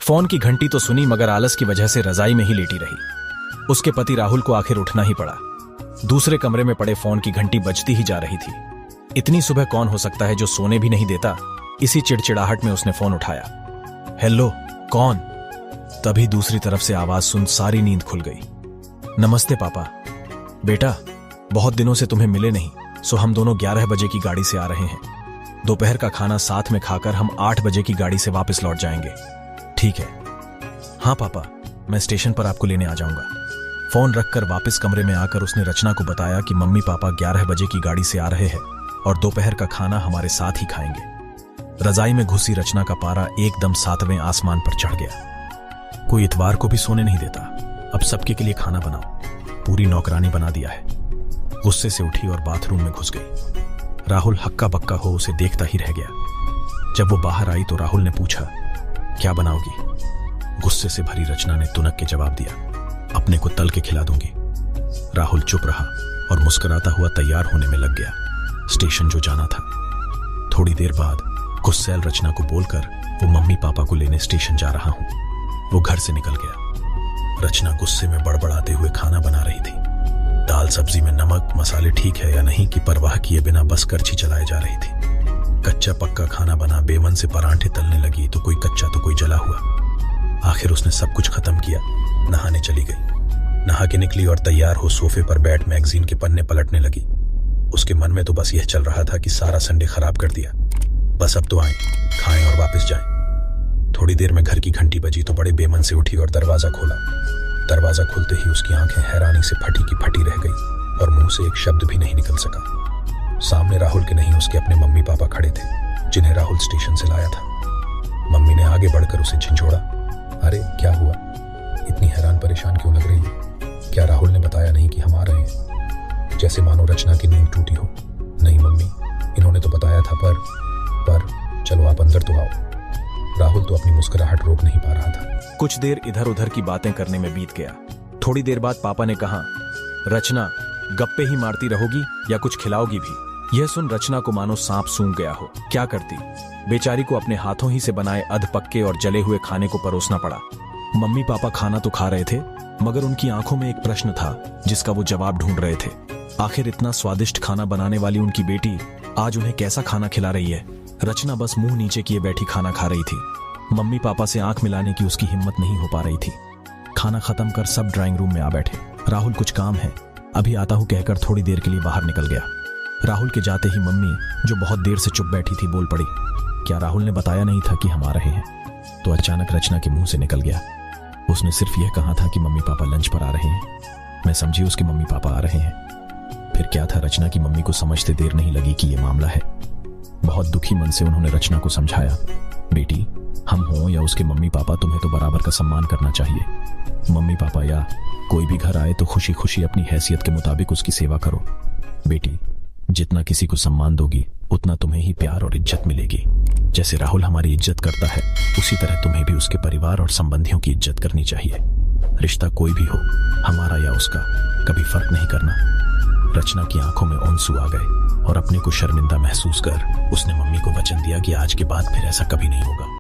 Phone की घंटी तो सुनी मगर आलस की वजह से रजाई में ही लेटी रही। उसके पति राहुल को आखिर उठना ही पड़ा। दूसरे कमरे में पड़े फोन की घंटी बजती ही जा रही थी। इतनी सुबह कौन हो सकता है जो सोने भी नहीं देता। इसी चिड़चिड़ाहट में उसने फोन उठाया। हेलो, कौन? तभी दूसरी तरफ से आवाज सुन सारी नींद खुल गई। नमस्ते पापा। बेटा, बहुत दिनों से तुम्हें मिले नहीं, सो हम दोनों 11 बजे की गाड़ी से आ रहे हैं। दोपहर का खाना साथ में खाकर हम 8 बजे की गाड़ी से वापस लौट जाएंगे। ठीक है? हाँ पापा, मैं स्टेशन पर आपको लेने आ जाऊंगा। फोन रखकर वापस कमरे में आकर उसने रचना को बताया कि मम्मी पापा 11 बजे की गाड़ी से आ रहे हैं और दोपहर का खाना हमारे साथ ही खाएंगे। रजाई में घुसी रचना का पारा एकदम 7वें आसमान पर चढ़ गया। कोई इतवार को भी सोने नहीं देता। अब सबके के लिए खाना बनाओ, पूरी नौकरानी बना दिया है। गुस्से से उठी और बाथरूम में घुस गई। राहुल हक्का बक्का हो उसे देखता ही रह गया। जब वो बाहर आई तो राहुल ने पूछा, क्या बनाओगी? गुस्से से भरी रचना ने तुनक के जवाब दिया, अपने को तल के खिला दूंगी। राहुल चुप रहा और मुस्कुराता हुआ तैयार होने में लग गया, स्टेशन जो जाना था। थोड़ी देर बाद गुस्सैल रचना को बोलकर वो मम्मी पापा को लेने स्टेशन जा रहा हूं, वो घर से निकल गया। रचना गुस्से में बड़बड़ाते हुए खाना बना रही थी। दाल सब्जी में नमक मसाले ठीक है या नहीं की परवाह किए बिना बस करछी चलाए जा रही थी। कच्चा पक्का खाना बना बेमन से परांठे तलने लगी, तो कोई कच्चा तो कोई जला हुआ। आखिर उसने सब कुछ खत्म किया, नहाने चली गई। नहा के निकली और तैयार हो सोफे पर बैठ मैगजीन के पन्ने पलटने लगी। उसके मन में तो बस यह चल रहा था कि सारा संडे खराब कर दिया। बस अब तो आए, खाएं और वापस जाएं। थोड़ी देर में घर की घंटी बजी तो बड़े बेमन से उठी और दरवाजा खोला। दरवाजा खुलते ही उसकी आंखें हैरानी से फटी की फटी रह गई और मुंह से एक शब्द भी नहीं निकल सका। सामने राहुल के नहीं उसके अपने मम्मी पापा खड़े थे, जिन्हें राहुल स्टेशन से लाया था। मम्मी ने आगे बढ़कर उसे झिंझोड़ा, अरे क्या हुआ? इतनी हैरान परेशान क्यों लग रही है? क्या राहुल ने बताया नहीं कि हम आ रहे हैं? जैसे मानो रचना की नींद टूटी हो। नहीं मम्मी, इन्होंने तो बताया था, पर चलो आप अंदर तो आओ। राहुल तो अपनी मुस्कुराहट रोक नहीं पा रहा था। कुछ देर इधर उधर की बातें करने में बीत गया। थोड़ी देर बाद पापा ने कहा, रचना, गप्पे ही मारती रहोगी या कुछ खिलाओगी भी? यह सुन रचना को मानो सांप सूंघ गया हो। क्या करती? बेचारी को अपने हाथों ही से बनाए अध पक्के और जले हुए खाने को परोसना पड़ा। मम्मी पापा खाना तो खा रहे थे, मगर उनकी आंखों में एक प्रश्न था जिसका वो जवाब ढूंढ रहे थे। आखिर इतना स्वादिष्ट खाना बनाने वाली उनकी बेटी आज उन्हें कैसा खाना खिला रही है? रचना बस मुंह नीचे किए बैठी खाना खा रही थी। मम्मी पापा से आंख मिलाने की उसकी हिम्मत नहीं हो पा रही थी। खाना खत्म कर सब ड्राइंग रूम में आ बैठे। राहुल कुछ काम है, अभी आता हूं कहकर थोड़ी देर के लिए बाहर निकल गया। राहुल के जाते ही मम्मी, जो बहुत देर से चुप बैठी थी, बोल पड़ी, क्या राहुल ने बताया नहीं था कि हम आ रहे हैं? तो अचानक रचना के मुंह से निकल गया, उसने सिर्फ यह कहा था कि मम्मी पापा लंच पर आ रहे हैं। मैं समझी उसके मम्मी पापा आ रहे हैं। फिर क्या था, रचना की मम्मी को समझते देर नहीं लगी कि यह मामला है। बहुत दुखी मन से उन्होंने रचना को समझाया, बेटी, हम हों या उसके मम्मी पापा, तुम्हें तो बराबर का सम्मान करना चाहिए। मम्मी पापा या कोई भी घर आए तो खुशी खुशी अपनी हैसियत के मुताबिक उसकी सेवा करो। बेटी, जितना किसी को सम्मान दोगी उतना तुम्हें ही प्यार और इज्जत मिलेगी। जैसे राहुल हमारी इज्जत करता है, उसी तरह तुम्हें भी उसके परिवार और संबंधियों की इज्जत करनी चाहिए। रिश्ता कोई भी हो, हमारा या उसका, कभी फर्क नहीं करना। रचना की आंखों में आंसू आ गए और अपने को शर्मिंदा महसूस कर उसने मम्मी को वचन दिया कि आज के बाद फिर ऐसा कभी नहीं होगा।